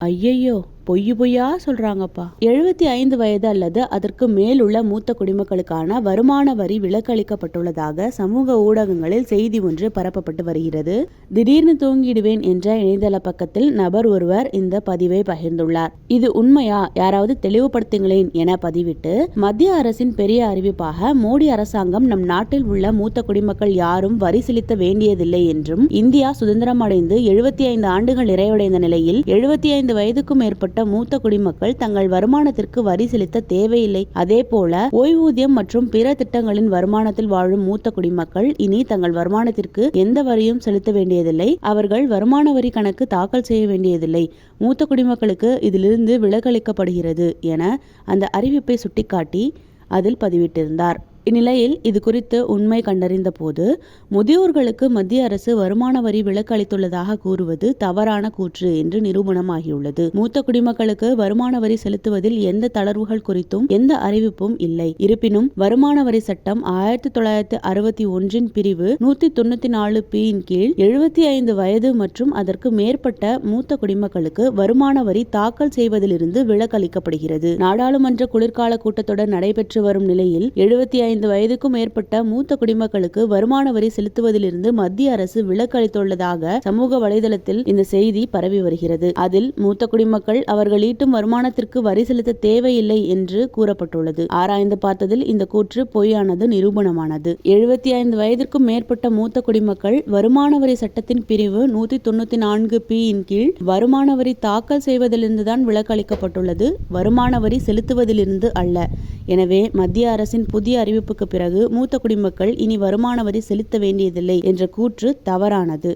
ஐயையோ, பொய்யா சொல்றாங்கப்பா. 75 வயது அல்லது அதற்கு மேலுள்ள மூத்த குடிமக்களுக்கான வருமான வரி விலக்கு அளிக்கப்பட்டுள்ளதாக சமூக ஊடகங்களில் செய்தி ஒன்று பரப்பப்பட்டு வருகிறது. திடீர்னு தூங்கிடுவேன் என்ற இணையதள பக்கத்தில் நபர் ஒருவர் இந்த பதிவை பகிர்ந்துள்ளார். இது உண்மையா, யாராவது தெளிவுபடுத்துங்களேன் என பதிவிட்டு, மத்திய அரசின் பெரிய அறிவிப்பாக மோடி அரசாங்கம் நம் நாட்டில் உள்ள மூத்த குடிமக்கள் யாரும் வரி செலுத்த வேண்டியதில்லை என்றும், இந்தியா சுதந்திரம் அடைந்து 75 ஆண்டுகள் நிறைவடைந்த நிலையில் 75 வயதுக்கும் மேற்பட்ட மூத்த குடிமக்கள் தங்கள் வருமானத்திற்கு வரி செலுத்த தேவையில்லை. அதேபோல ஓய்வூதியம் மற்றும் பிற திட்டங்களின் வருமானத்தில் வாழும் மூத்த குடிமக்கள் இனி தங்கள் வருமானத்திற்கு எந்த வரியும் செலுத்த வேண்டியதில்லை. அவர்கள் வருமான வரி கணக்கு தாக்கல் செய்ய வேண்டியதில்லை. மூத்த குடிமக்களுக்கு இதிலிருந்து விலக்களிக்கப்படுகிறது என அந்த அறிவிப்பை சுட்டிக்காட்டி அதில் பதிவிட்டிருந்தார். இந்நிலையில் இது குறித்து உண்மை கண்டறிந்த போது, முதியோர்களுக்கு மத்திய அரசு வருமான வரி விலக்கு அளித்துள்ளதாக கூறுவது தவறான கூற்று என்று நிரூபணமாகியுள்ளது. மூத்த குடிமக்களுக்கு வருமான வரி செலுத்துவதில் எந்த தளர்வுகள் குறித்தும் எந்த அறிவிப்பும் இல்லை. இருப்பினும் வருமான வரி சட்டம் 1961 பிரிவு 194 இன் கீழ் 75 வயது மற்றும் அதற்கு மேற்பட்ட மூத்த குடிமக்களுக்கு வருமான வரி தாக்கல் செய்வதிலிருந்து விலக்கு அளிக்கப்படுகிறது. நாடாளுமன்ற குளிர்கால கூட்டத்தொடர் நடைபெற்று வரும் நிலையில் 75 வயதுக்கும் மேற்பட்ட மூத்த குடிமக்களுக்கு வருமான வரி செலுத்துவதிலிருந்து மத்திய அரசு விலக்கு அளித்துள்ளதாக சமூக வலைதளத்தில் இந்த செய்தி பரவி வருகிறது. அதில் மூத்த குடிமக்கள் அவர்கள் ஈட்டும் வருமானத்திற்கு வரி செலுத்த தேவையில்லை என்று கூறப்பட்டுள்ளது. ஆராய்ந்து பார்த்ததில் இந்த கூற்று பொய்யானது நிரூபணமானது. 75 வயதிற்கும் மேற்பட்ட மூத்த குடிமக்கள் வருமான வரி சட்டத்தின் பிரிவு 194 இன் கீழ் வருமான வரி தாக்கல் செய்வதிலிருந்துதான் விலக்கு அளிக்கப்பட்டுள்ளது, வருமான வரி செலுத்துவதிலிருந்து அல்ல. எனவே மத்திய அரசின் புதிய அறிவிப்புக்கு பிறகு மூத்த குடிமக்கள் இனி வருமான வரி செலுத்த வேண்டியதில்லை என்ற கூற்று தவறானது.